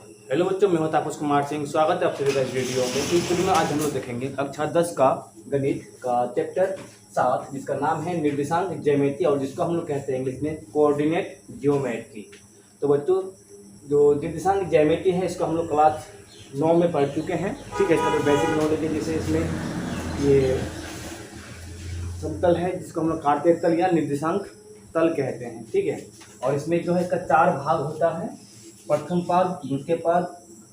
Hello बच्चों, मैं हूं तापस कुमार सिंह। स्वागत है आप सभी का इस वीडियो में। इस वीडियो में आज हम लोग देखेंगे कक्षा 10 का गणित का चैप्टर 7, जिसका नाम है निर्देशांक ज्यामिति, और जिसको हम लोग कहते हैं इंग्लिश में कोऑर्डिनेट जियोमेट्री। तो बच्चों, जो निर्देशांक ज्यामिति है इसको हम लोग क्लास 9 में पढ़ चुके हैं। ठीक है, इसका बेसिक नॉलेज है। जैसे इसमें ये समतल है जिसको हम लोग काटते तल या निर्देशांक तल कहते हैं। ठीक है, और इसमें जो है इसका 4 भाग होता है: प्रथम पाद, द्वितीय पाद,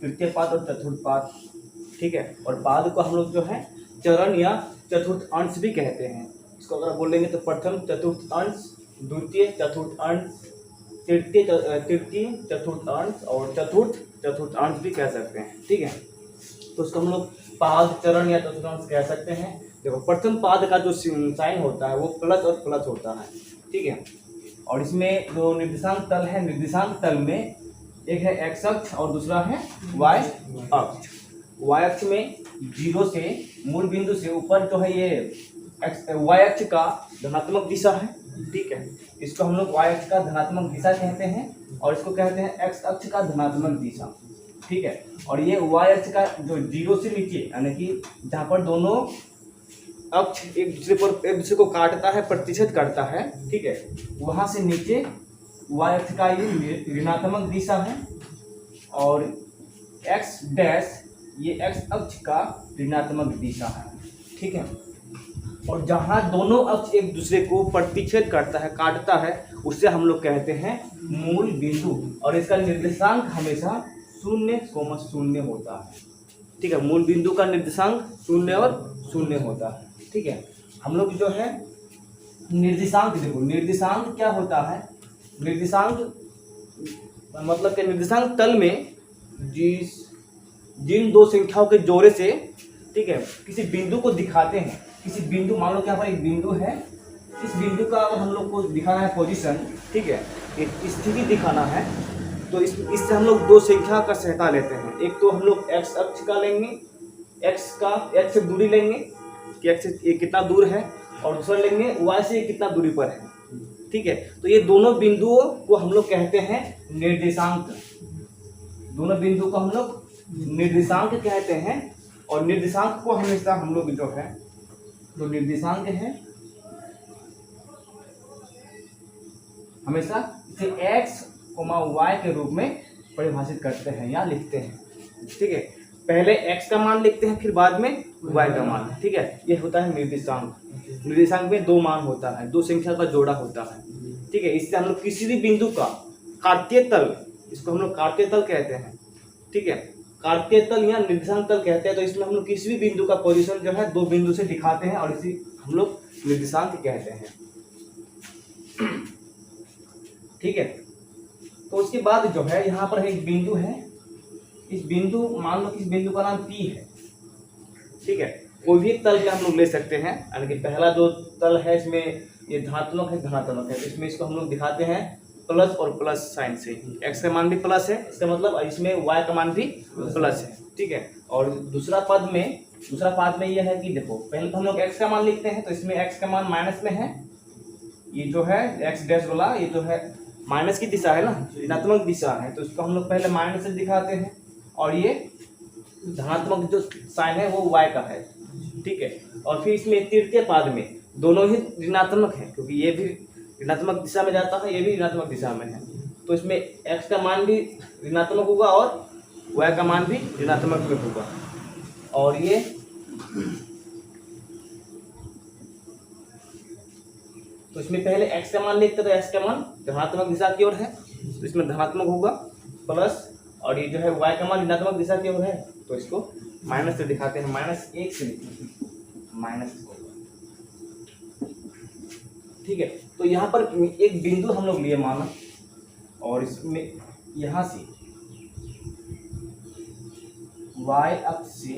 तृतीय पाद और चतुर्थ पाद। ठीक है, और पाद को हम लोग जो है चरण या चतुर्थ अंश भी कहते हैं। इसको अगर बोलेंगे तो प्रथम चतुर्थ अंश, द्वितीय चतुर्थ अंश, तृतीय चतुर्थ अंश और चतुर्थ अंश भी कह सकते हैं। ठीक है, तो उसको हम लोग पाद, चरण या चतुर्थ अंश कह सकते हैं। देखो, प्रथम पाद का जो साइन होता है वो प्लस और प्लस होता है। ठीक है, और इसमें जो निर्देशांक तल है, निर्देशांक तल में एक है एक्स अक्ष और दूसरा है वाई अक्ष। वाई अक्ष में 0 से मूल बिंदु से ऊपर जो है ये वाई अक्ष का धनात्मक दिशा है। ठीक है, इसको हम लोग वाई अक्ष का धनात्मक दिशा कहते हैं, और इसको कहते हैं एक्स अक्ष का धनात्मक दिशा। ठीक है, और ये वाई अक्ष का जो 0 से नीचे, यानी कि जहाँ पर दोनों अक्ष एक दूसरे को काटता है, प्रतिच्छेद करता है। ठीक है, वहाँ से नीचे वाई अक्ष का ये ऋणात्मक दिशा है, और एक्स डैश ये एक्स अक्ष का ऋणात्मक दिशा है। ठीक है, और जहाँ दोनों अक्ष एक दूसरे को प्रतिच्छेद करता है, काटता है, उससे हम लोग कहते हैं मूल बिंदु, और इसका निर्देशांक हमेशा 0,0 होता है। ठीक है, मूल बिंदु का निर्देशांक 0 और 0 होता है। ठीक है, हम लोग जो है निर्देशांक, देखो निर्देशांक क्या होता है। निर्देशांक मतलब कि निर्देशांक तल में जिन दो संख्याओं के जोड़े से, ठीक है, किसी बिंदु को दिखाते हैं। किसी बिंदु, मान लो कि यहाँ पर एक बिंदु है, इस बिंदु का अगर हम लोग को दिखाना है पोजीशन, ठीक है, एक स्थिति दिखाना है, तो इससे हम लोग दो संख्या का सहायता लेते हैं। एक तो हम लोग एक्स अक्ष का लेंगे, एक्स से दूरी लेंगे कि एक्स से ये कितना दूर है, और दूसरा लेंगे वाई से ये कितना दूरी पर है। ठीक है, तो ये दोनों बिंदुओं को हम लोग कहते हैं निर्देशांक। दोनों बिंदु को हम लोग निर्देशांक कहते हैं, और निर्देशांक को हमेशा हम लोग जो है, जो निर्देशांक है हमेशा इसे एक्स वाई के रूप में परिभाषित करते हैं या लिखते हैं। ठीक है, पहले एक्स का मान लिखते हैं, फिर बाद में वाई का मान। ठीक है, ये होता है निर्देशांक। निर्देशांक में 2 मान होता है, 2 संख्या का जोड़ा होता है। ठीक है, इससे हम लोग किसी भी बिंदु का कार्तीय तल, इसको हम लोग कार्तीय तल कहते हैं। ठीक है, कार्तीय तल या निर्देशांक तल कहते हैं। तो इसमें हम लोग किसी भी बिंदु का पोजीशन जो है 2 बिंदु से दिखाते हैं, और इसी हम लोग निर्देशांक कहते हैं। ठीक है, तो उसके बाद जो है यहाँ पर एक बिंदु है। इस बिंदु, मान लो कि इस बिंदु का नाम P है। ठीक है, कोई भी तल के हम लोग ले सकते हैं, यानी कि पहला जो तल है इसमें ये धनात्मक है, धनात्मक है, तो इसमें इसको हम लोग दिखाते हैं प्लस और प्लस साइन से। एक्स का मान भी प्लस है, इसका मतलब इसमें वाई का मान भी प्लस है। ठीक है, और दूसरा पद में यह है कि देखो, पहले तो हम लोग एक्स का मान लिखते हैं, तो इसमें एक्स का मान माइनस में है। ये जो है एक्स डैश वाला, ये जो है माइनस की दिशा है ना, ऋणात्मक दिशा है, तो इसको हम लोग पहले माइनस से दिखाते हैं, और ये धनात्मक जो साइन है वो y का है। ठीक है, और फिर इसमें तृतीय पाद में दोनों ही ऋणात्मक है, क्योंकि ये भी ऋणात्मक दिशा में जाता है, ये भी ऋणात्मक दिशा में है, तो इसमें x का मान भी ऋणात्मक होगा और y का मान भी ऋणात्मक में होगा। और ये तो इसमें पहले x का मान लिखते, तो x का मान धनात्मक दिशा की ओर है, तो इसमें धनात्मक होगा प्लस, और ये जो है y का मान ऋणात्मक दिशा की ओर है, तो इसको माइनस से दिखाते हैं, -1 से लिखते हैं, माइनस। ठीक है, तो यहाँ पर एक बिंदु हम लोग लिए माना, और इसमें यहाँ से y अक्ष से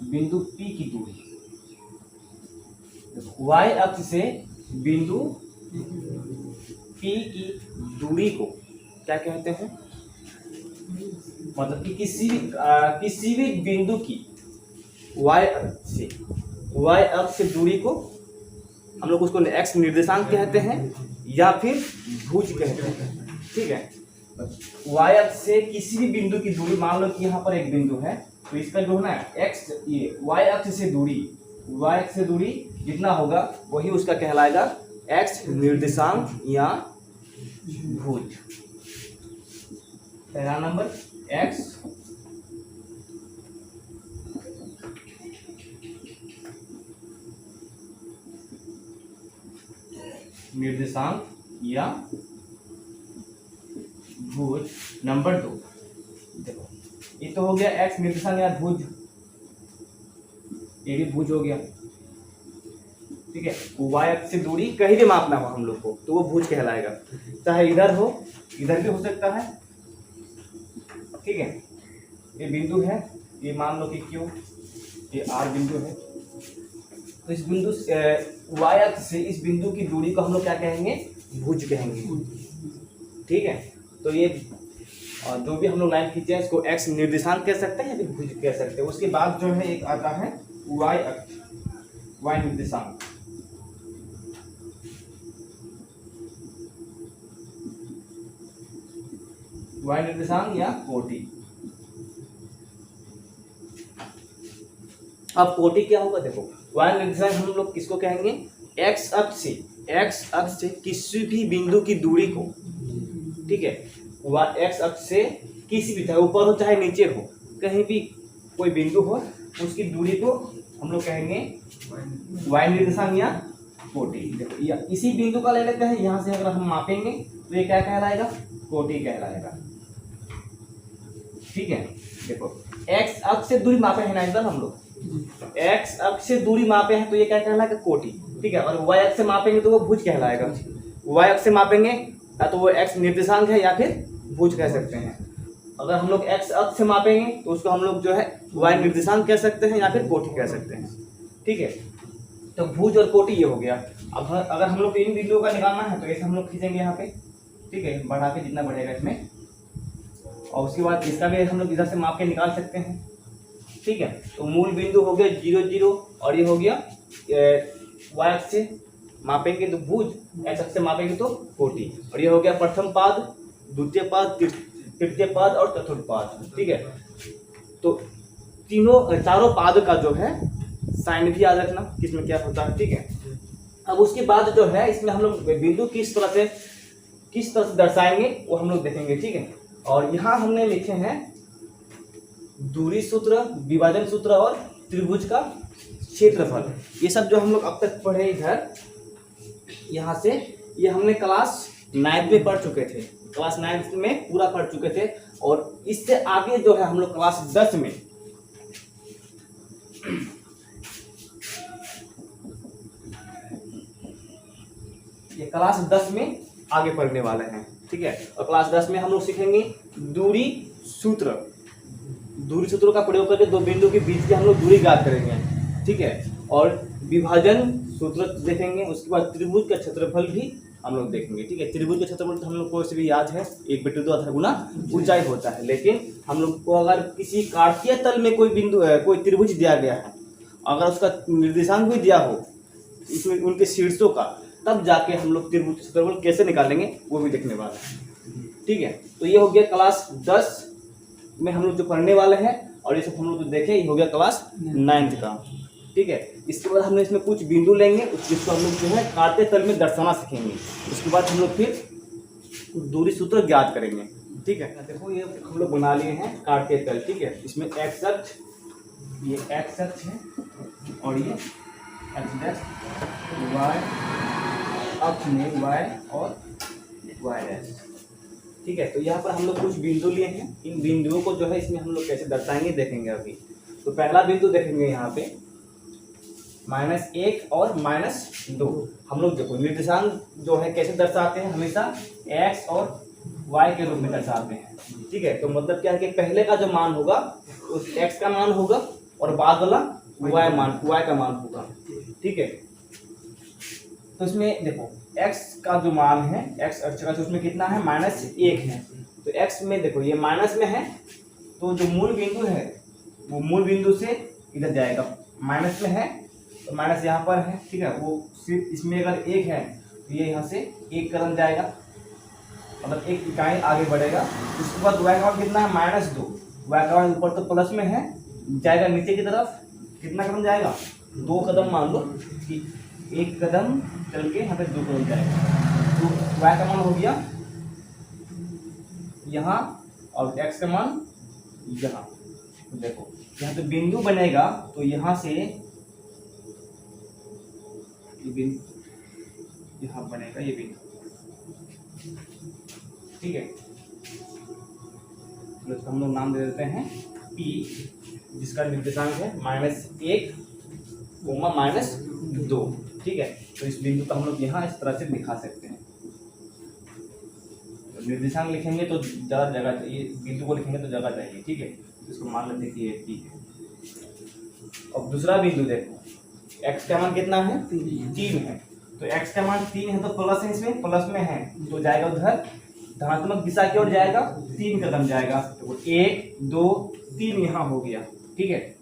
बिंदु P की दूरी, y अक्ष से बिंदु P की दूरी को क्या कहते हैं, मतलब कि किसी भी बिंदु की y अक्ष से दूरी को हम लोग उसको एक्स निर्देशांक कहते हैं या फिर भुज कहते हैं। ठीक है, वाई अक्ष से किसी भी बिंदु की दूरी, मान लो कि यहाँ पर एक बिंदु है, तो इसका जो है ना एक्स, ये वाई अक्ष से दूरी, वाई अक्ष से दूरी जितना होगा वही उसका कहलाएगा एक्स निर्देशांक या भुज। पहला नंबर एक्स निर्देशांक या भुज। नंबर 2, देखो ये तो हो गया एक्स निर्देशांक या भुज, ये भी भुज हो गया, ठीक है। वाई अक्ष से दूरी कहीं भी मापना हो हम लोग को तो वो भुज कहलाएगा, चाहे इधर हो, इधर भी हो सकता है, ठीक है। ये बिंदु है, ये मान लो कि क्यू, ये आर बिंदु है, तो इस बिंदु वाई अक्ष से इस बिंदु की दूरी को हम लोग क्या कहेंगे, भुज कहेंगे, ठीक है। तो ये जो भी हम लोग लाइन खींचे हैं इसको एक्स निर्देशांक कह सकते हैं या फिर भुज कह सकते हैं। उसके बाद जो है एक आता है वाई अक्ष, वाई निर्देशांक, वाई निर्देशांक या कोटि। अब कोटि क्या होगा, देखो वाई निर्देशांक हम लोग किसको कहेंगे, एक्स अक्ष से किसी भी बिंदु की दूरी को, ठीक है। एक्स अक्ष से किसी भी, चाहे ऊपर हो चाहे नीचे हो, कहीं भी कोई बिंदु हो उसकी दूरी को हम लोग कहेंगे वाई निर्देशांक या कोटि। देखो या इसी बिंदु का ले लेते हैं, यहाँ से अगर हम मापेंगे तो ये क्या कहलाएगा, कोटि कहलाएगा, ठीक है। देखो एक्स अक्ष से दूरी मापे हैं ना इधर हम लोग, एक्स अक्ष से दूरी मापे हैं तो ये क्या कहलाएगा, कोटि, ठीक है। और वाई अक्ष से मापेंगे तो वो भुज कहलाएगा। वाई अक्ष से मापेंगे या तो वो एक्स निर्देशांक है या फिर भुज कह सकते हैं। अगर हम लोग एक्स अक्ष से मापेंगे तो उसको हम लोग जो है वाई निर्देशांक कह सकते हैं या फिर कोटि कह सकते हैं, ठीक है। तो भुज और कोटि ये हो गया। अब अगर हम लोग इन बिंदुओं का निकालना है तो ऐसे हम लोग खींचेंगे यहाँ पे, ठीक है, बढ़ा के जितना बढ़ेगा इसमें, और उसके बाद इसका भी हम लोग इधर से माप के निकाल सकते हैं, ठीक है। तो मूल बिंदु हो गया 0 0 और ये हो गया वाई अक्ष से मापेंगे तो भुज, एक्स अक्ष से मापेंगे तो कोटि, और ये हो गया प्रथम पाद, द्वितीय पाद, तृतीय पाद और चतुर्थ पाद, ठीक है। तो चारों पाद का जो है साइन भी याद रखना किसमें क्या होता है, ठीक है। अब उसके बाद जो है इसमें हम लोग बिंदु किस तरह से दर्शाएंगे वो हम लोग देखेंगे, ठीक है। और यहाँ हमने लिखे हैं दूरी सूत्र, विभाजन सूत्र और त्रिभुज का क्षेत्रफल। ये सब जो हम लोग अब तक पढ़े इधर यहाँ से, ये हमने क्लास 9 में पढ़ चुके थे, क्लास 9 में पूरा पढ़ चुके थे। और इससे आगे जो है हम लोग क्लास 10 में, ये क्लास 10 में आगे पढ़ने वाले हैं, ठीक है। और क्लास 10 में हम लोग सीखेंगे दूरी सूत्र, दूरी सूत्रों का प्रयोग करके दो बिंदु के बीच की हम लोग दूरी ज्ञात करेंगे, ठीक है। और विभाजन सूत्र देखेंगे, उसके बाद त्रिभुज का क्षेत्रफल भी हम लोग देखेंगे, ठीक है। त्रिभुज का क्षेत्रफल तो हम लोग को से भी याद है, 1/2 आधा गुना ऊंचाई होता है। लेकिन हम लोग को अगर किसी कार्तीय तल में कोई बिंदु कोई त्रिभुज दिया गया है, अगर उसका निर्देशांक भी दिया हो इसमें उनके शीर्षों का, तब जाके हम लोग त्रिभुज का क्षेत्रफल कैसे निकालेंगे वो भी देखने वाले हैं, ठीक है। तो ये हो गया क्लास 10 में हम लोग जो पढ़ने वाले हैं, और ये सब हम लोग जो देखें ये हो गया क्लास 9 का, ठीक है। इसके बाद हमने इसमें कुछ बिंदु लेंगे, जिसको हम लोग जो है कार्तीय तल में दर्शाना सीखेंगे। उसके बाद हम लोग फिर दूरी सूत्र ज्ञात करेंगे, ठीक है। देखो ये हम लोग बना लिए हैं कार्तीय तल, ठीक है। इसमें एक्स अक्ष, ये एक्स अक्ष है और ये एक्स डैश, वाई अक्ष में वाई और वाई डैश, ठीक है। तो यहाँ पर हम लोग कुछ बिंदु लिए हैं, इन बिंदुओं को जो है इसमें हम लोग कैसे दर्शाएंगे देखेंगे अभी। तो पहला बिंदु देखेंगे यहाँ पे -1 और -2। हम लोग देखो निर्देशांक जो है कैसे दर्शाते हैं, हमेशा x और y के रूप में दर्शाते हैं, ठीक है। तो मतलब क्या है कि पहले का जो मान होगा उस x का मान होगा और बाद वाला y का मान होगा, ठीक है। तो इसमें देखो x का जो मान है, x अक्ष का, तो उसमें कितना है, -1 है। तो x में देखो ये माइनस में है, तो जो मूल बिंदु है वो मूल बिंदु से इधर जाएगा, माइनस में है तो माइनस यहाँ पर है, ठीक है। वो सिर्फ इसमें अगर 1 है तो ये यहाँ से 1 कदम जाएगा, मतलब एक इकाई आगे बढ़ेगा। उसके बाद y का मान कितना है -2, y का मान ऊपर तो प्लस में है, जाएगा नीचे की तरफ, कितना कदम जाएगा 2 कदम, मान लो कि 1 कदम चल के यहाँ पे 2 कदम जाएगा। तो y का मान हो गया यहाँ और x का मान यहाँ। तो देखो यहाँ पे बिंदु बनेगा, तो यहाँ से ये बिंदु यहाँ बनेगा, ये बिंदु, ठीक है। तो इसका हम लोग नाम दे देते हैं P, जिसका निर्देशांक है -1, -2, ठीक है। तो इस बिंदु को हम लोग यहाँ इस तरह से दिखा सकते हैं। तो निर्देशांक लिखेंगे तो ज़्यादा जगह चाहिए, बिंदु को लिखेंगे तो जगह चाहिए, ठीक है। तो इसको मान लेते हैं कि ये P है। अब दूसरा बिंदु देखो, x का मान कितना है 3 है, तो x का मान 3 है तो प्लस है, इसमें प्लस में है तो जाएगा उधर धनात्मक दिशा की ओर जाएगा, 3 कदम जाएगा। तो 1 2 3 यहाँ हो गया, ठीक है,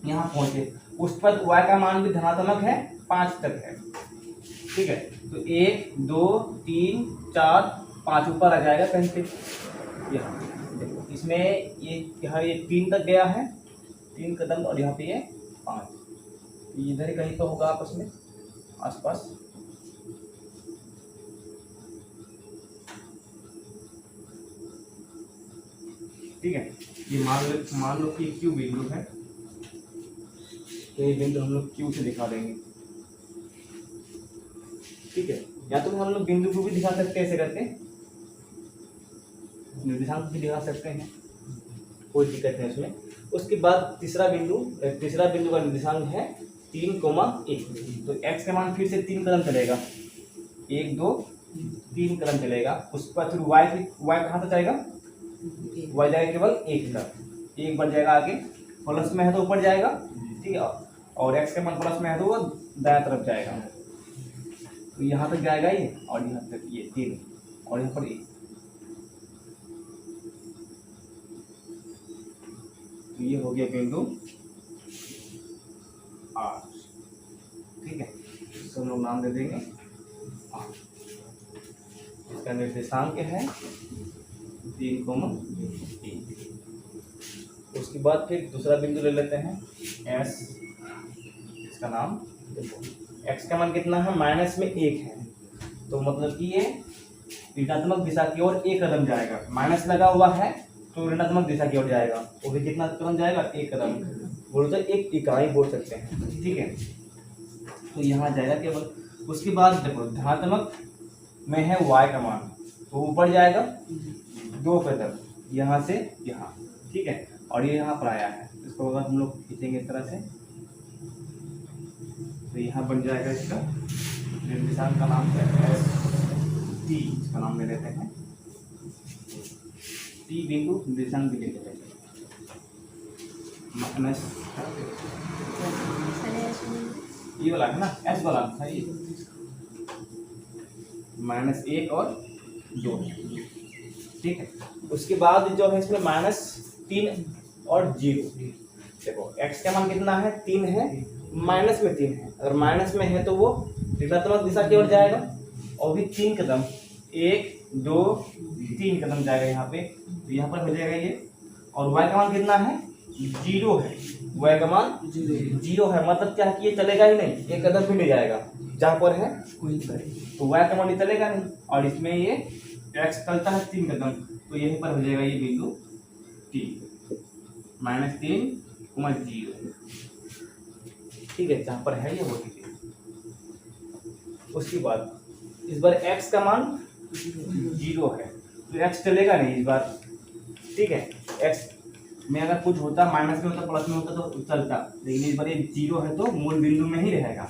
यहाँ पहुंचे। उस पर y का मान भी धनात्मक है, 5 तक है, ठीक है। तो 1 2 3 4 5 ऊपर आ जाएगा कहीं पे, यहाँ देखो इसमें ये यहाँ ये 3 तक गया है, 3 कदम, और यहाँ पे ये 5, इधर ही कहीं तो होगा आपस में आसपास। ठीक है, ये मान लो कि क्यू बिंदु है, तो ये बिंदु हम लोग क्यू से दिखा देंगे, ठीक है। या तो हम लोग बिंदु को भी दिखा सकते हैं ऐसे करके, निर्देशांक भी दिखा सकते हैं, कोई दिक्कत नहीं उसमें। उसके बाद तीसरा बिंदु का निर्देशांक है 3, 1। तो x का मान फिर से 3 कदम चलेगा, 1 2 3 कदम चलेगा। उसके बाद फिर y कहाँ तक जाएगा, y जाएगा केवल 1 तक, 1 बढ़ जाएगा आगे, प्लस में है तो ऊपर जाएगा, ठीक है। और x का मान प्लस में है तो वो दाएं तरफ जाएगा, तो यहाँ तक जाएगा ये, और यहाँ तक ये 3, और यहाँ पर 1। तो ये हो गया बिंदु R, ठीक है। इसको हम लोग नाम दे देंगे R। इसका निर्देशांक है 3, 3। उसके बाद फिर दूसरा बिंदु ले लेते हैं S, इसका नाम देखो, x का मान कितना है, माइनस में 1 है, तो मतलब कि ये ऋणात्मक दिशा की ओर 1 कदम जाएगा, माइनस लगा हुआ है तो ऋणात्मक दिशा की ओर जाएगा, वो भी कितना कदम जाएगा, 1 कदम, बोलो तो 1 इकाई बोल सकते हैं, ठीक है। तो यहाँ जाएगा केवल। उसके बाद देखो धनात्मक में है y का मान, तो ऊपर जाएगा 2 कदम, यहाँ से यहाँ, ठीक है। और ये यहाँ पर आया है, इसको अगर हम लोग खींचेंगे इस तरह से, तो यहाँ बन जाएगा इसका निर्देशांक का नाम है ST, इसका नाम ले लेते हैं T बिंदु, निर्देशांक भी ले लेते हैं ये वाला है ना, S वाला था ये, -1 और 2, ठीक है। उसके बाद जो है इसमें -3 और 0, देखो x का मान कितना है, 3 है, माइनस में 3 है, अगर माइनस में है तो वो ऋणात्मक दिशा की ओर जाएगा, और भी 3 कदम, 1 2 3 कदम जाएगा यहाँ पे, तो यहाँ पर हो जाएगा ये। और y का मान कितना है, 0 है, y का मान 0 है, मतलब क्या है कि ये चलेगा ही नहीं, एक कदम भी नहीं जाएगा जहाँ पर है, तो y का मान ये चलेगा नहीं, और इसमें ये x चलता है 3 कदम, तो यहीं पर हो जाएगा ये बिंदु T, -3, 0, ठीक है, जहाँ पर है ये वो, ठीक है। उसके बाद इस बार x का मान 0 है, तो x चलेगा नहीं इस बार, ठीक है। x में अगर कुछ होता, माइनस में होता, प्लस में होता तो चलता, लेकिन इस बार ये 0 है तो मूल बिंदु में ही रहेगा।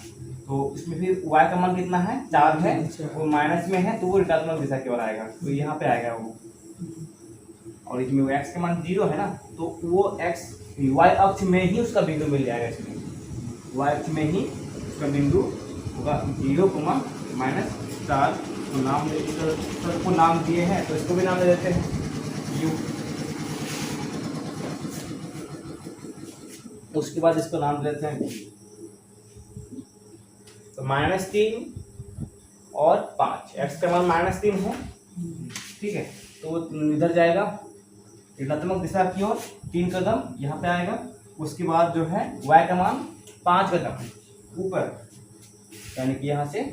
तो इसमें फिर y का मान कितना है, 4 है, वो माइनस में है तो वो ऋणात्मक दिशा की ओर आएगा, तो यहाँ पे आएगा वो। और इसमें x का मान 0 है ना, तो वो x y अक्ष में ही उसका बिंदु मिल जाएगा, इसमें y अक्ष में ही उसका बिंदु होगा 0, -4। तो नाम को नाम दिए हैं, तो इसको भी नाम दे देते हैं u। उसके बाद इसको नाम दे देते हैं, तो -3 और 5, x का मान -3 है, ठीक है, तो वो इधर जाएगा ऋणात्मक दिशा की ओर 3 कदम यहाँ पे आएगा। उसके बाद जो है y का मान 5 कदम ऊपर, यानी कि यहाँ से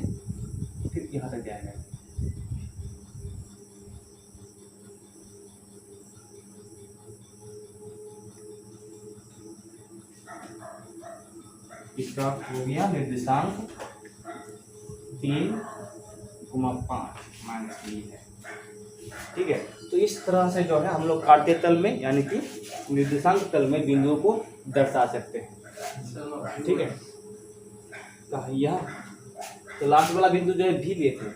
फिर यहाँ तक जाएगा। इसका हो गया निर्देशांक 3,5 -3 है। ठीक है, तो इस तरह से जो है हम लोग काटे तल में यानी कि निर्देशांक तल में बिंदुओं को दर्शा सकते हैं। ठीक है, यह तो लास्ट वाला बिंदु जो है भी लिए थे।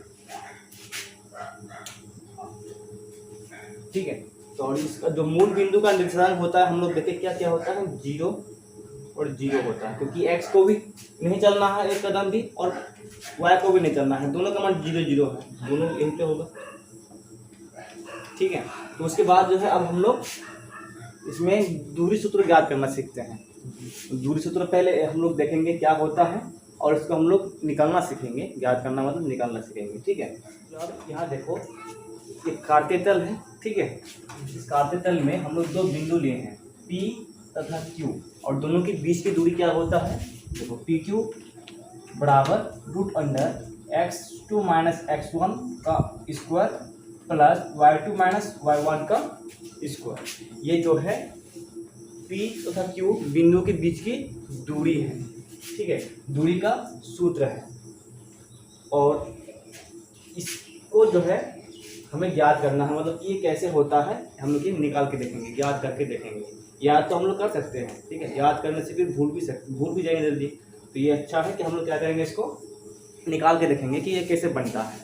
ठीक है, तो और इसका जो मूल बिंदु का निर्देशांक होता है हम लोग देखें क्या क्या होता है, 0 और 0 होता है, क्योंकि x को भी नहीं चलना है एक कदम भी और y को भी नहीं चलना है, दोनों का मान 0 0 है, दोनों यहीं पे होगा। ठीक है, तो उसके बाद जो है अब हम लोग इसमें दूरी सूत्र ज्ञात करना सीखते हैं। दूरी सूत्र पहले हम लोग देखेंगे क्या होता है और इसको हम लोग निकालना सीखेंगे। ज्ञात करना मतलब निकालना सीखेंगे। ठीक है, तो अब यहाँ देखो ये काटे तल है। ठीक है, इस काटे तल में हम लोग 2 बिंदु लिए हैं P तथा Q, और दोनों के बीच की दूरी क्या होता है, देखो PQ बराबर √x2 - x1 का स्क्वायर प्लस y2 - y1 का स्क्वायर। ये जो है P तथा Q बिंदु के बीच की दूरी है। ठीक है, दूरी का सूत्र है और इसको जो है हमें ज्ञात करना है, मतलब ये कैसे होता है हम लोग ये निकाल के देखेंगे, याद करके देखेंगे। याद तो हम लोग कर सकते हैं, ठीक है, याद करने से फिर भूल भी जाएंगे जल्दी। तो ये अच्छा है कि हम लोग क्या करेंगे, इसको निकाल के देखेंगे कि ये कैसे बनता है।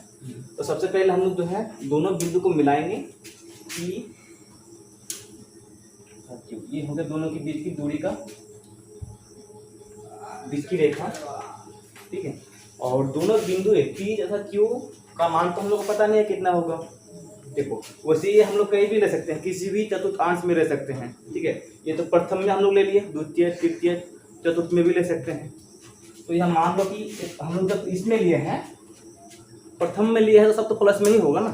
तो सबसे पहले हम लोग जो है दोनों बिंदु को मिलाएंगे कि ये हो गया दोनों के बीच की दूरी का बीच की रेखा। ठीक है, और दोनों बिंदु है P तथा Q का मान तो हम लोग को पता नहीं है कितना होगा। देखो वैसे ये हम लोग कहीं भी ले सकते हैं, किसी भी चतुर्थांश में ले सकते हैं। ठीक है, ये तो प्रथम में हम लोग ले लिए, द्वितीय तृतीय चतुर्थ में भी ले सकते हैं। तो यह मान लो कि हम लोग जब इसमें लिए हैं, प्रथम में लिए हैं, तो सब तो प्लस में ही होगा ना।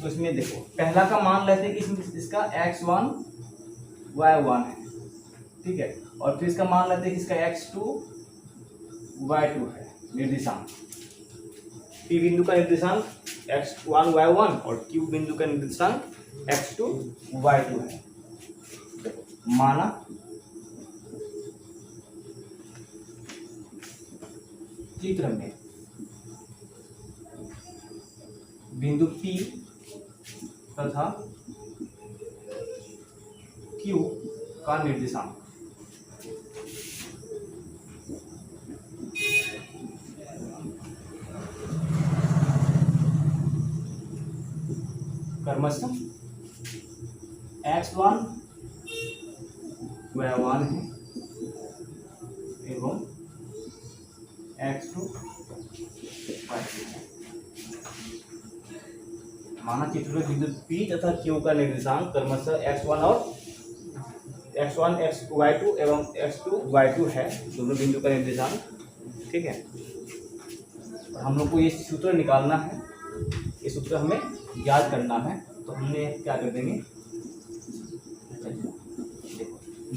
तो इसमें देखो पहला का मान लेते हैं कि इसमें इसका x1 y1 है। ठीक है, और फिर इसका मान लेते हैं कि इसका x2 y2 है निर्देशांक। P बिंदु का निर्देशांक x1 y1 और Q बिंदु का निर्देशांक x2 y2 है। माना चित्र में बिंदु P तथा Q का निर्देशांक क्रमशः x1 y1 है एवं x2 y2 है। माना चित्र में बिंदु P तथा Q का निर्देशांक क्रमशः x1 y2 एवं x2 y2 है, दोनों बिंदु का निर्देशांक। ठीक है, और हम लोग को ये सूत्र निकालना है, ये सूत्र हमें याद करना है। तो हमने क्या कर देंगे,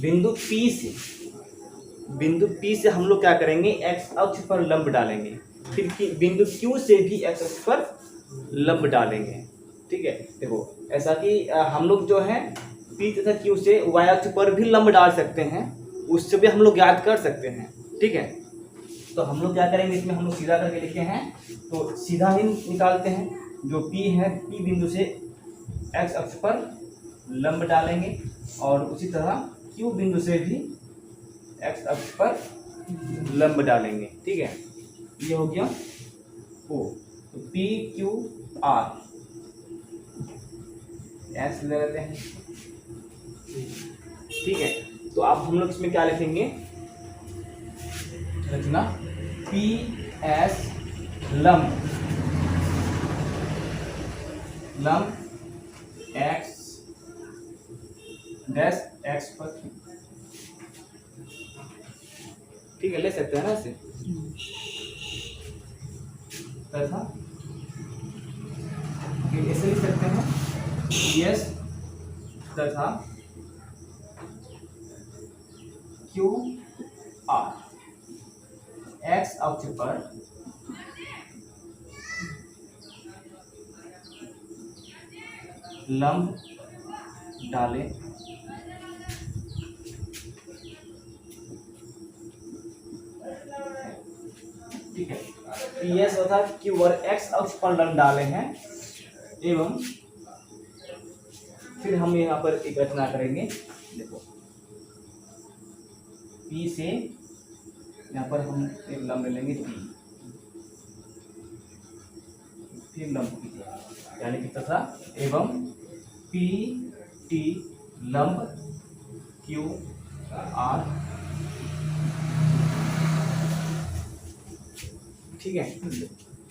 बिंदु P से हम लोग क्या करेंगे, x अक्ष पर लंब डालेंगे, फिर बिंदु Q से भी x अक्ष पर लंब डालेंगे। ठीक है, देखो ऐसा कि हम लोग जो है P तथा Q से y अक्ष पर भी लंब डाल सकते हैं, उससे भी हम लोग याद कर सकते हैं। ठीक है, तो हम लोग क्या करेंगे, इसमें हम लोग सीधा करके लिखे हैं, तो सीधा ही निकालते हैं। जो P है, P बिंदु से x अक्ष पर लंब डालेंगे और उसी तरह Q बिंदु से भी x अक्ष पर लंब डालेंगे। ठीक है, ये हो गया O, तो P Q R S ले लेते हैं। ठीक है, तो अब हम लोग इसमें क्या लिखेंगे, रचना P S लंब x डैश x पर। ठीक है, ले सकते हैं ना इसे, तथा ऐसे लिख सकते हैं PS तथा QR एक्स अक्ष पर लंब डालें। ठीक है, PS तथा QR एक्स अक्ष पर लंब डाले हैं एवं फिर हम यहाँ पर एक रचना करेंगे। देखो P से यहाँ पर हम एक लंब ले लेंगे P, फिर लंब P यानी कि तथा एवं PT लंब QR। ठीक है,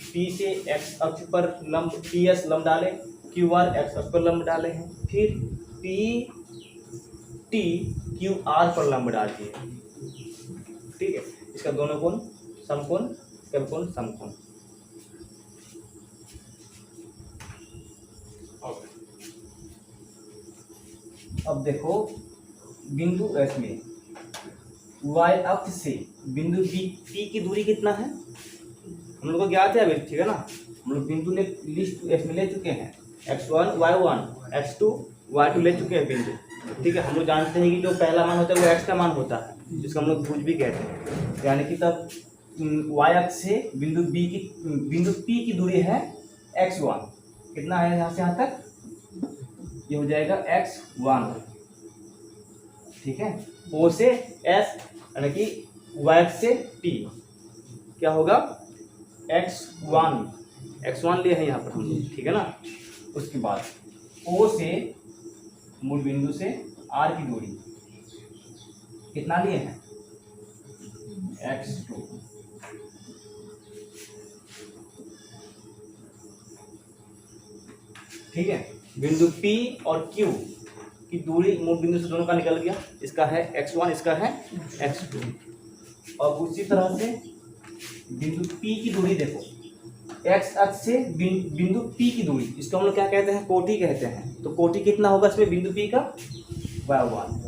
P से एक्स अक्ष पर लंब PS लंब डाले, QR एक्स अक्ष पर लंब डाले हैं, फिर PT QR पर लंब डाल दिए। ठीक है, इसका दोनों कोण समकोण, इसका कोण समकोण। अब देखो बिंदु S में y अक्ष से बिंदु P की दूरी कितना है हम लोग को ज्ञात है अभी। ठीक है ना, हम लोग बिंदु ने लिस्ट S में ले चुके हैं, x1 y1 x2 y2 ले चुके हैं बिंदु। ठीक है, हम लोग जानते हैं कि जो पहला मान होता है वो x का मान होता है, जिसको हम लोग भुज भी कहते हैं। यानी कि तब y अक्ष से बिंदु P की दूरी है x1। कितना है यहाँ से यहाँ तक, ये हो जाएगा x1। ठीक है, O से S यानी कि y अक्ष से P क्या होगा x1 लिए हैं यहाँ पर हम लोग। ठीक है ना, उसके बाद O से मूल बिंदु से R की दूरी कितना लिए हैं x2। ठीक है, बिंदु P और Q की दूरी मूल बिंदु से दोनों का निकल गया, इसका है x1 इसका है x2। और उसी तरह से बिंदु P की दूरी देखो, x अक्ष से बिंदु P की दूरी, इसको हम लोग क्या कहते हैं कोटि कहते हैं। तो कोटि कितना होगा इसमें बिंदु P का y1।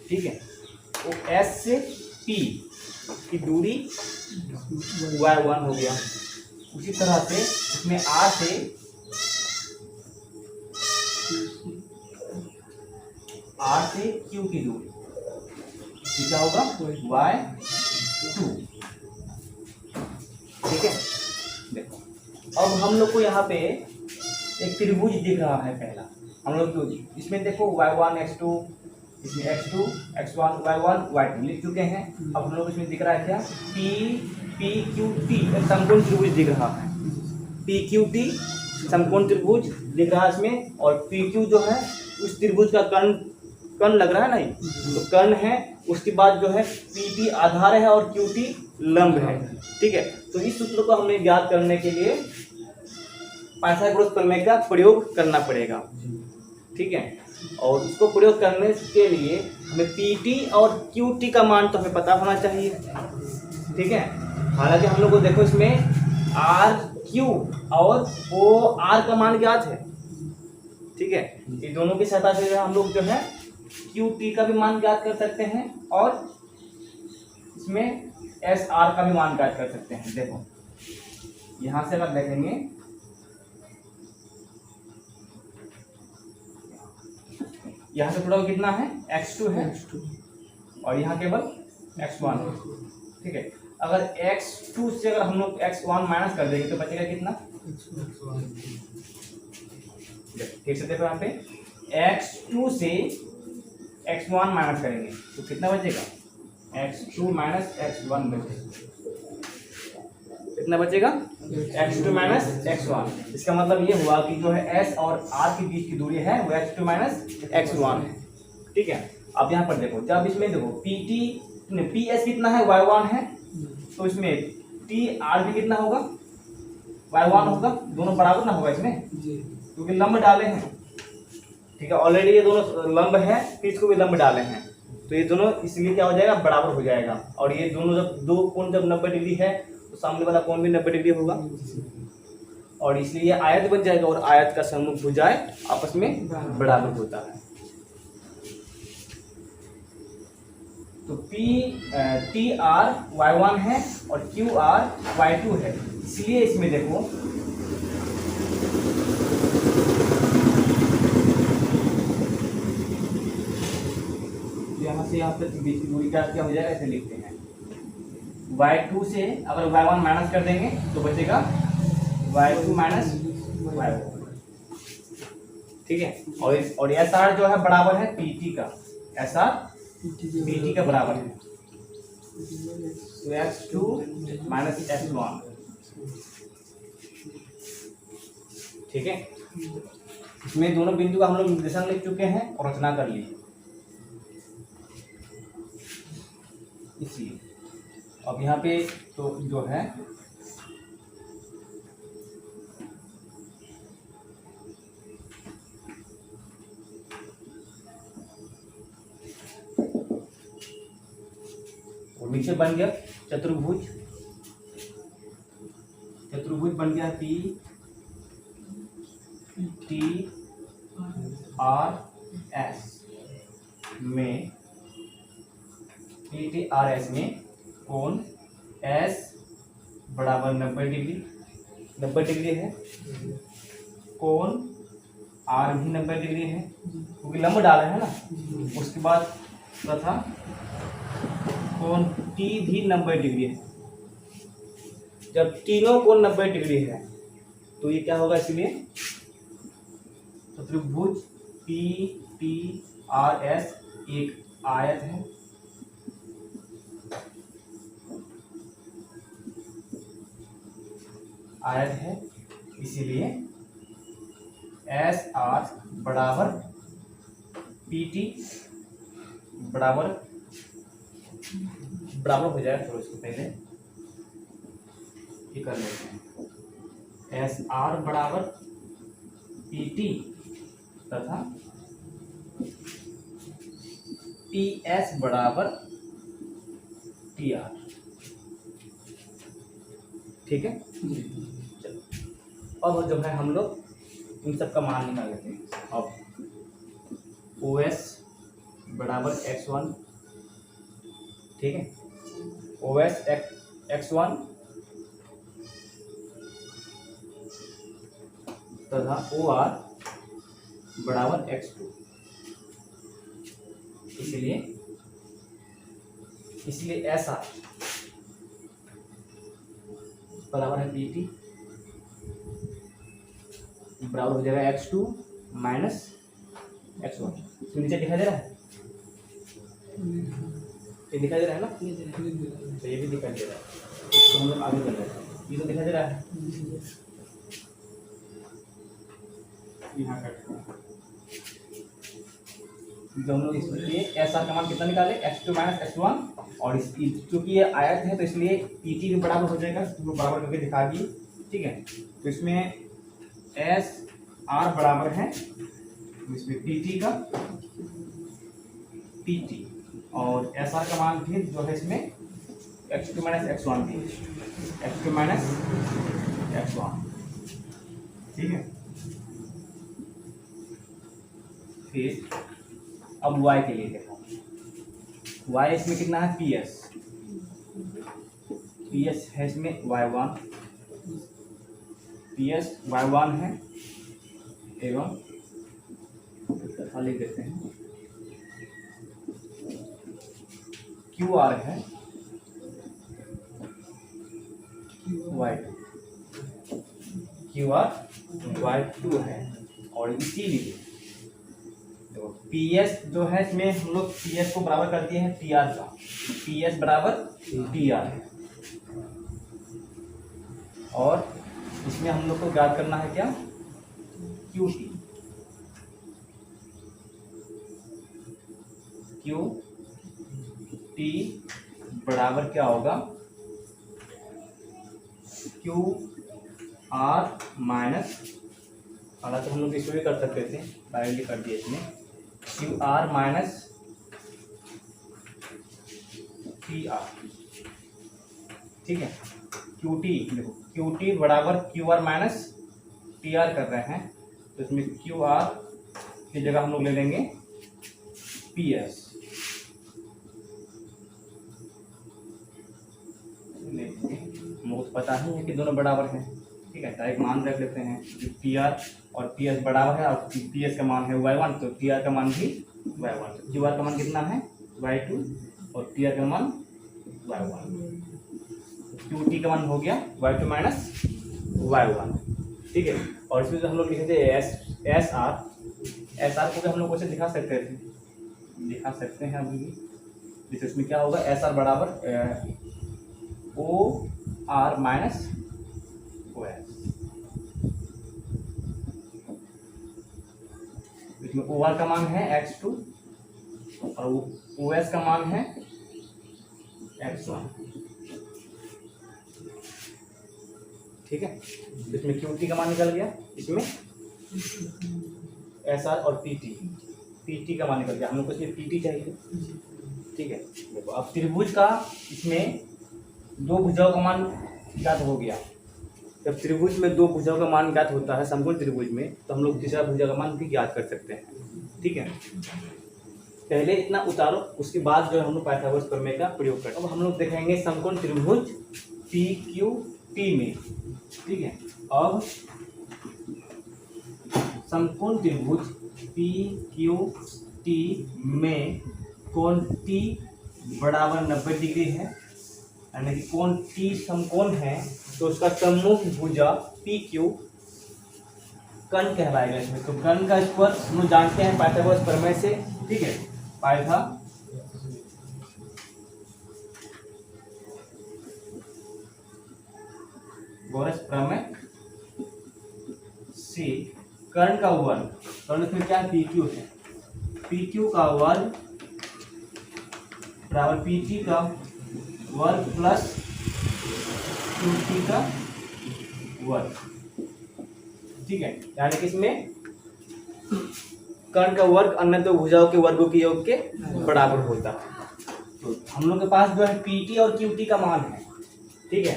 ठीक है, तो S से P की दूरी y1 हो गया। उसी तरह से इसमें R से Q की दूरी क्या होगा y2। ठीक है, देखो अब हम लोग को यहाँ पे एक त्रिभुज दिख रहा है। पहला हम लोग इसमें देखो y1 x2, इसमें x2 x1 y1 y2 लिख चुके हैं। अब हम लोग इसमें दिख रहा है क्या PQT समकोण त्रिभुज दिख रहा है। PQT समकोण त्रिभुज दिख रहा है इसमें, और PQ जो है उस त्रिभुज का कर्ण लग रहा है नहीं, तो कर्ण है। उसके बाद जो है PT आधार है और QT लंब है। ठीक है, तो इस सूत्र को हमें ज्ञात करने के लिए पाइथागोरस प्रमेय का प्रयोग करना पड़ेगा। ठीक है, और उसको प्रयोग करने के लिए हमें PT और QT का मान तो हमें पता होना चाहिए। ठीक है, हालांकि हम लोग को देखो इसमें RQ और OR का मान ज्ञात है। ठीक है, ये दोनों की सहायता से हम लोग जो है QT का भी मान ज्ञात कर सकते हैं और इसमें SR का भी मान ज्ञात कर सकते हैं। देखो यहां से अगर देखेंगे यहाँ से टोटल कितना है x2 है और यहाँ केवल x1 है। ठीक है, अगर x2 से अगर हम लोग x1 माइनस कर देंगे तो बचेगा कितना। ठीक से देखो यहाँ पे x2 से x1 माइनस करेंगे तो कितना बचेगा x2 माइनस x1 बचेगा। कितना बचेगा x2 माइनस x1। इसका मतलब ये हुआ कि जो है s और r के बीच की दूरी है वो x2 माइनस x1 है। ठीक है, अब यहाँ पर देखो जब इसमें देखो PS कितना है y1 है, तो इसमें TR भी कितना होगा y1 होगा। दोनों बराबर ना होगा इसमें क्योंकि लंब डाले हैं। ठीक है, ऑलरेडी ये दोनों लंब है, फिर इसको भी लंब डाले हैं। तो ये दोनों इसलिए क्या हो जाएगा, बराबर हो जाएगा। और ये दोनों जब दो कोण जब 90 डिग्री है तो सामने वाला कोण भी 90 डिग्री होगा, और इसलिए ये आयत बन जाएगा, और आयत का सम्मुख भुजाएं आपस में बराबर होता है। तो टी आर y1 है और क्यू आर y2 है, इसलिए इसमें देखो यहाँ से यहाँ तक बीच की दूरी क्या हो जाएगा, ऐसे लिखते हैं y2 से अगर y1 माइनस कर देंगे तो बचेगा y2 माइनस y1, ठीक है। और एस आर जो है बराबर है पीटी का, एस आर पीटी का बराबर है, तो x2 माइनस x1, ठीक है। इसमें दोनों बिंदु का हम लोग निर्देशांक लिख चुके हैं और रचना कर ली, इसलिए अब यहाँ पे तो जो है और नीचे बन गया चतुर्भुज, चतुर्भुज बन गया पी टी आर एस में, पी टी आर एस में कोण एस बराबर 90 डिग्री, 90 डिग्री है, कोण आर भी 90 डिग्री है क्योंकि लंब डाला है ना। उसके बाद तथा कोण टी भी 90 डिग्री है। जब तीनों कोण 90 डिग्री है तो ये क्या होगा, इसलिए चतुर्भुज पी टी आर एस एक आयत है, आयत है, इसीलिए एस आर बराबर पी टी बराबर हो जाएगा। थोड़ा इसको पहले ये कर लेते हैं, एस आर बराबर पी टी तथा टी एस बराबर टी आर, ठीक है। अब जो है हम लोग इन सब का मान निकाल लेते हैं। अब ओ एस बराबर x1, ठीक है, ओ एस x1 तथा ओ आर बराबर x2, इसलिए एस आर बराबर है पी टी बराबर हो जाएगा x2 माइनस x1। तो नीचे दिखाई दे रहा है, ये दिखाई दे रहा है ना, तो ये भी दिखाई दे रहा है, तो हम लोग आगे कर लेते हैं। ये तो दिखाई दे रहा है, यहाँ तो हम लोग इसमें एस आर का मान कितना निकाले, x2 माइनस x1, और क्योंकि ये आयत है तो इसलिए पी टी भी बराबर हो जाएगा, तो बराबर करके दिखा दिए, ठीक है। तो इसमें एस आर बराबर है इसमें पी टी का पी टी, और एस आर का मान भी जो है इसमें x2 माइनस x1 भी, x2 माइनस x1, ठीक है। फिर अब y के लिए देखो, y इसमें कितना है, PS है इसमें y1, PS y1 है, एवं तथा लिख देते हैं QR है QR y2 है, और इसीलिए देखो PS जो है इसमें हम लोग PS को बराबर कर दिए हैं TR का, PS बराबर TR है, और इसमें हम लोग को ज्ञात करना है क्या, QT, QT बराबर क्या होगा, QR माइनस, हालांकि हम लोग इसमें भी कर सकते थे, डायरेक्टली कर दिए इसमें, QR माइनस पी आर, ठीक है। क्यू टी देखो, क्यू टी बराबर Q R minus T R कर रहे हैं, तो इसमें क्यू आर की जगह हम लोग ले लेंगे पी एस, हमको पता ही है कि दोनों बराबर हैं, ठीक है। डायरेक्ट मान रख लेते हैं कि पी आर और पी एस बराबर है, और पी एस का मान है y1, तो टी आर का मान भी y1, तो क्यू आर का मान कितना है y2 और टी आर का मान y1, क्यू टी का मान हो गया y2 माइनस y1, ठीक है। और इसमें जो हम लोग लिखे थे एस आर को भी हम लोग कैसे दिखा सकते हैं अभी भी, जैसे इसमें क्या होगा, एस आर बराबर O R minus O S, इसमें ओ आर का मान है x2 और ओ एस का मान है x1, ठीक है। इसमें क्यू टी का मान निकल गया, इसमें एस आर और पी टी का मान निकल गया, हम लोग को इसमें पी टी चाहिए, ठीक है। देखो अब त्रिभुज का इसमें दो भुजाओं का मान ज्ञात हो गया। जब त्रिभुज में दो भुजाओं का मान ज्ञात होता है समकोण त्रिभुज में, तो हम लोग तीसरा भुजा का मान भी ज्ञात कर सकते हैं, ठीक है। पहले इतना उतारो, उसके बाद जो है हम लोग पाइथागोरस प्रमेय का प्रयोग करें। अब हम लोग देखेंगे समकोण त्रिभुज पी क्यू टी में, ठीक है। अब समकोण त्रिभुज पी क्यू टी में कोण टी बराबर 90 डिग्री है, यानी कि कोण टी समकोण है, तो उसका सम्मुख भुजा पी क्यू कर्ण कहलाएगा इसमें। तो कर्ण का स्क्वायर हम लोग जानते हैं पाइथागोरस प्रमेय से, ठीक है। पाइथागोरस प्रमेय से कर्ण का वर्ग, कर्ण में क्या पी क्यू है, पी क्यू का वर्ग बराबर पी टी का वर्ग प्लस क्यू टी का वर्ग, ठीक है। यानी कि इसमें कर्ण का वर्ग अन्य दो भुजाओं के वर्गों के योग के बराबर होता है। तो हम लोग के पास जो है पी टी और क्यू टी का मान है, ठीक है।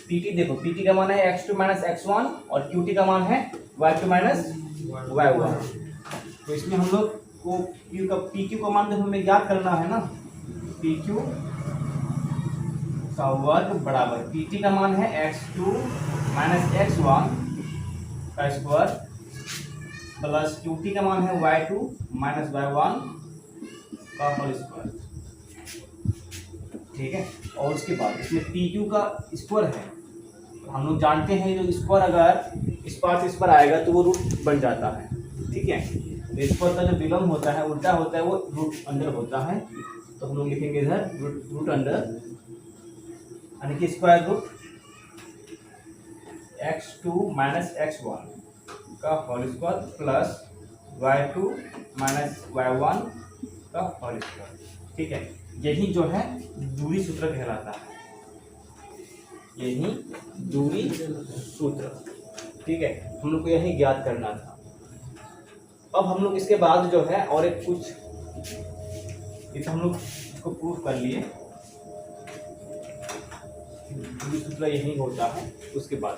पी टी देखो, पी टी का मान है x2 माइनस x1 और क्यू टी का मान है y2 माइनस y1। तो इसमें हम लोग को पी क्यू का मान हमें ज्ञात करना है ना, पी क्यू का वर्ग बराबर पी टी का मान है x2 माइनस x1 का स्क्वायर प्लस क्यू टी का मान है y2 माइनस y1 का होल स्क्वायर, ठीक है। और उसके बाद इसमें पी क्यू का स्क्वायर है, तो हम लोग जानते हैं जो स्क्वायर अगर इस पार से इस पर आएगा तो वो रूट बन जाता है, ठीक है। तो स्क्वायर का जो विलंब होता है उल्टा होता है, वो रूट अंडर होता है, तो हम लोग लिखेंगे इधर रूट अंडर, यानी कि square root x2 minus x1 का whole square plus y2 minus y1 का होल स्क्वायर, ठीक है। यही जो है दूरी सूत्र कहलाता है, यही दूरी सूत्र, ठीक है। हम लोग को यही ज्ञात करना था। अब हम लोग इसके बाद जो है और एक कुछ ये तो हम लोग इसको प्रूफ कर लिए, दूरी सूत्र यही होता है। उसके बाद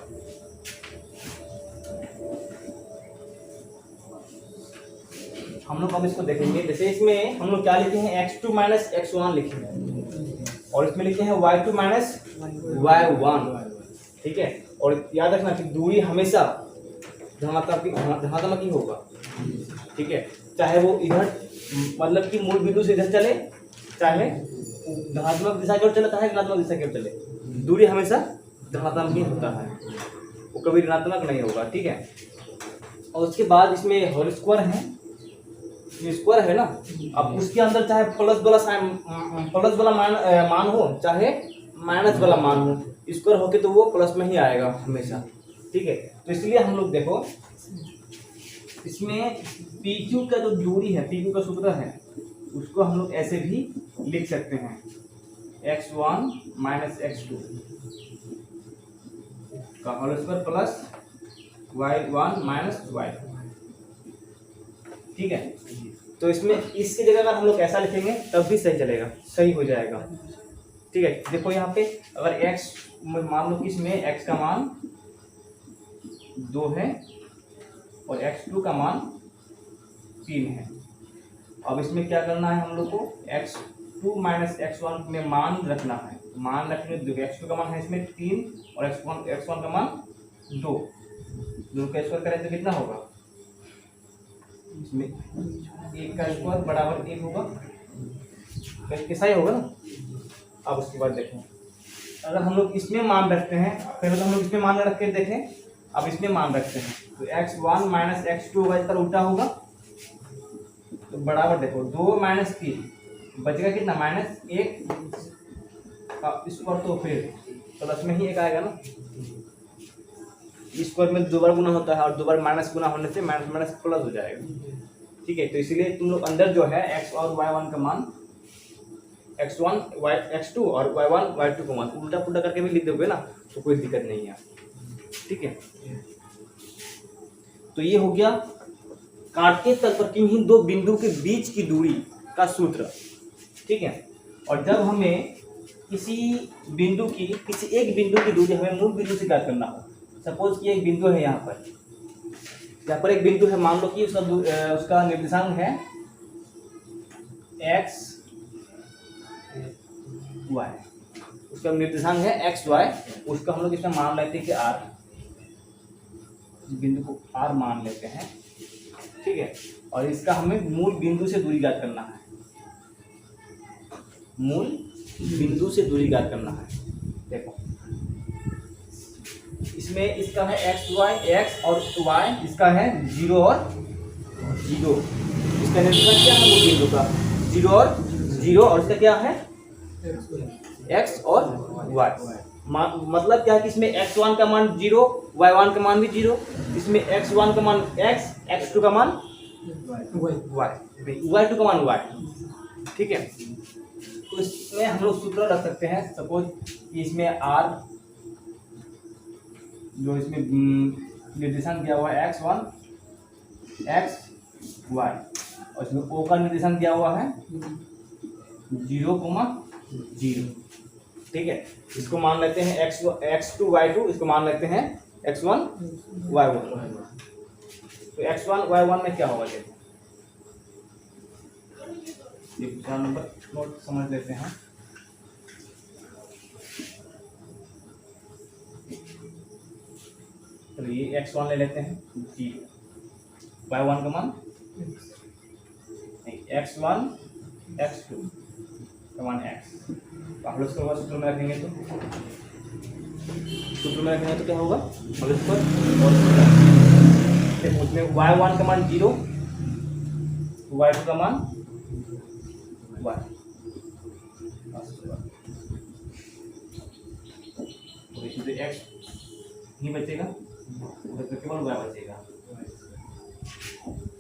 हम लोग अब इसको देखेंगे, जैसे इसमें हम लोग क्या लिखे हैं x2 माइनस x1 लिखे हैं और इसमें लिखे हैं y2 माइनस y1, ठीक है। और याद रखना कि दूरी हमेशा धनात्मक ही होगा, ठीक है। चाहे वो इधर मतलब कि मूल बिंदु से इधर चले, चाहे धनात्मक दिशा की ओर चले, चाहे ऋणात्मक दिशा की ओर चले, दूरी हमेशा धनात्मक ही होता है, वो कभी ऋणात्मक नहीं होगा, ठीक है। और उसके बाद इसमें होल स्क्वायर है, स्क्वायर है ना, अब उसके अंदर चाहे प्लस वाला मान हो चाहे माइनस वाला मान हो, स्क्वायर होके तो वो प्लस में ही आएगा हमेशा, ठीक है। तो इसलिए हम लोग देखो इसमें पी क्यू का जो दूरी है, पी क्यू का सूत्र है, उसको हम लोग ऐसे भी लिख सकते हैं x1 माइनस x2 का whole square plus y1 minus y2, ठीक है। तो इसमें इसकी जगह अगर हम लोग ऐसा लिखेंगे तब भी सही चलेगा, सही हो जाएगा, ठीक है, देखो यहाँ पे अगर x मान लो कि इसमें x का मान 2 है और x2 का मान 3 है। अब इसमें क्या करना है हम लोग को, x2 माइनस x1 में मान रखना है। मान रखने देखो x2 का मान है इसमें 3 और x1 का मान 2, दोनों का स्क्वायर करें तो कितना होगा, इसमें 1 का स्क्वायर बराबर 1 होगा, कैसा ही होगा ना। अब उसके बाद देखें, अगर हम लोग इसमें मान रखते हैं, पहले तो हम लोग इसमें मान रख के देखें, अब इसमें मान रखते हैं तो x1 माइनस x2 होगा, इसका उल्टा होगा, तो बराबर देखो 2 माइनस 3 बचेगा कितना, -1 स्क्वायर, तो फिर प्लस में ही 1 आएगा ना। स्क्वायर में 2 बार गुना होता है और 2 बार माइनस गुना होने से माइनस माइनस प्लस हो जाएगा। ठीक है, तो इसीलिए तुम लोग अंदर जो है x और y1 का मान, x2 और y2 का मान उल्टा पुल्टा करके भी लिख दोगे ना तो कोई दिक्कत नहीं है। ठीक है, तो ये हो गया काटते तल पर किन्हीं दो बिंदु के बीच की दूरी का सूत्र। ठीक है, और जब हमें किसी एक बिंदु की दूरी हमें मूल बिंदु से ज्ञात करना हो, सपोज कि एक बिंदु है यहाँ पर एक बिंदु है, मान लो कि उसका निर्देशांक है x y, उसका निर्देशांक है x y, उसका हम लोग इसमें मान लेते हैं कि r, इस बिंदु को r मान लेते हैं। ठीक है, और इसका हमें मूल बिंदु से दूरी ज्ञात करना है, मूल बिंदु से दूरी ज्ञात करना है। देखो इसमें इसका है x और y, इसका है 0 और 0, इसका निर्देशांक क्या है मूल बिंदु का 0 और 0, और इसका क्या है x और y। मतलब क्या है कि इसमें x1 का मान 0, y1 का मान भी 0, इसमें x1 का मान x, x2 का मान y2 का मान y। ठीक है, तो इसमें हम लोग सूत्र रख सकते हैं, सपोज कि इसमें r जो इसमें निर्देशांक दिया हुआ है x1 x y, और इसमें o का निर्देशांक दिया हुआ है 0, 0। ठीक है, इसको मान लेते हैं x2 y2, इसको मान लेते हैं x1 y1। तो x1 y1 में क्या होगा, देखो नंबर नोट समझ लेते हैं। तो ये x1 ले लेते हैं 0, y1 का मान x1 x2 का मान x, तो आप लोग इसको सूत्र में रखेंगे तो क्या होगा, और इस पर और उसमें y1 का मान 0, y2 का मान y, तो इसमें x नहीं बचेगा, तो केवल y बचेगा।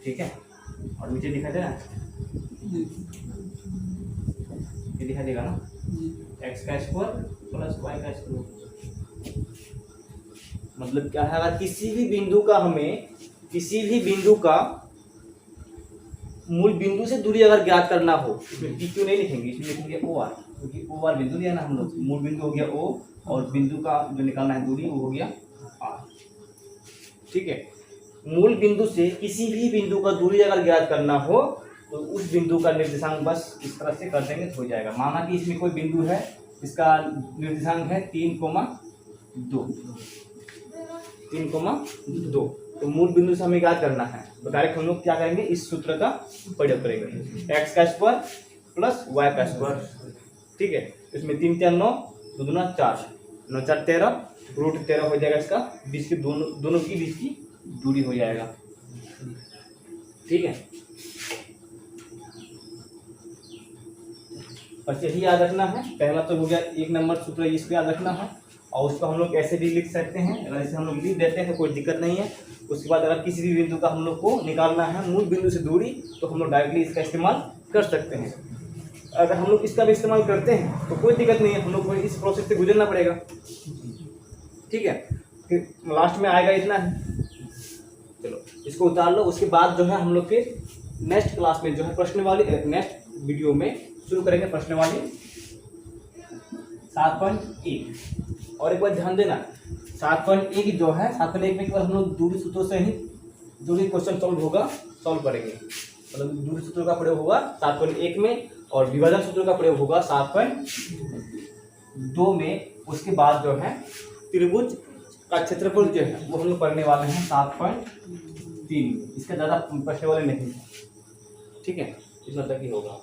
ठीक है, और नीचे दिखाई दे रहा है, ये दिखाई देगा ना, x का स्क्वायर प्लस y का स्क्वायर। मतलब क्या है, अगर किसी भी बिंदु का मूल बिंदु से दूरी अगर ज्ञात करना हो, इसमें PQ नहीं लिखेंगे, इसमें लिखेंगे OR, क्योंकि OR बिंदु दिया ना हम लोग, मूल बिंदु हो गया O और बिंदु का जो निकालना है दूरी वो हो गया R। ठीक है, मूल बिंदु से किसी भी बिंदु का दूरी अगर ज्ञात करना हो तो उस बिंदु का निर्देशांक बस इस तरह से कर देंगे तो हो जाएगा। माना कि इसमें कोई बिंदु है, इसका निर्देशांक है 3,2, तो मूल बिंदु से हमें ज्ञात करना है, तो डायरेक्ट हम लोग क्या करेंगे, इस सूत्र का प्रयोग करेंगे, x का स्क्वायर प्लस y का स्क्वायर। ठीक है, इसमें 3 3 9, 2 2 4, 9 4 13, √13 हो जाएगा, इसका बीच के दोनों की बीच की दूरी हो जाएगा। ठीक है, बस यही याद रखना है। पहला तो हो गया 1 नंबर सूत्र, इसको याद रखना है, और उसको हम लोग ऐसे भी लिख सकते हैं, अगर ऐसे हम लोग लिख देते हैं तो कोई दिक्कत नहीं है। उसके बाद अगर किसी भी बिंदु का हम लोग को निकालना है मूल बिंदु से दूरी, तो हम लोग डायरेक्टली इसका इस्तेमाल कर सकते हैं। अगर हम लोग इसका भी इस्तेमाल करते हैं तो कोई दिक्कत नहीं है, हम लोग को इस प्रोसेस से गुजरना पड़ेगा। ठीक है, फिर लास्ट में आएगा इतना ही, चलो इसको उतार लो। उसके बाद जो है हम लोग फिर नेक्स्ट क्लास में जो है नेक्स्ट वीडियो में शुरू करेंगे प्रश्न वाली 7.1। और एक बार ध्यान देना 7.1 जो है 7.1 में केवल हम लोग दूरी सूत्रों से ही जो भी क्वेश्चन सॉल्व करेंगे, मतलब दूरी सूत्रों का प्रयोग होगा 7.1 में और विभाजन सूत्रों का प्रयोग होगा 7.2 में। उसके बाद जो है त्रिभुज का क्षेत्रफल जो है वो हम लोग पढ़ने वाले हैं 7.3। इसके ज़्यादा प्रश्न वाले नहीं, ठीक है, इतना तक ही होगा।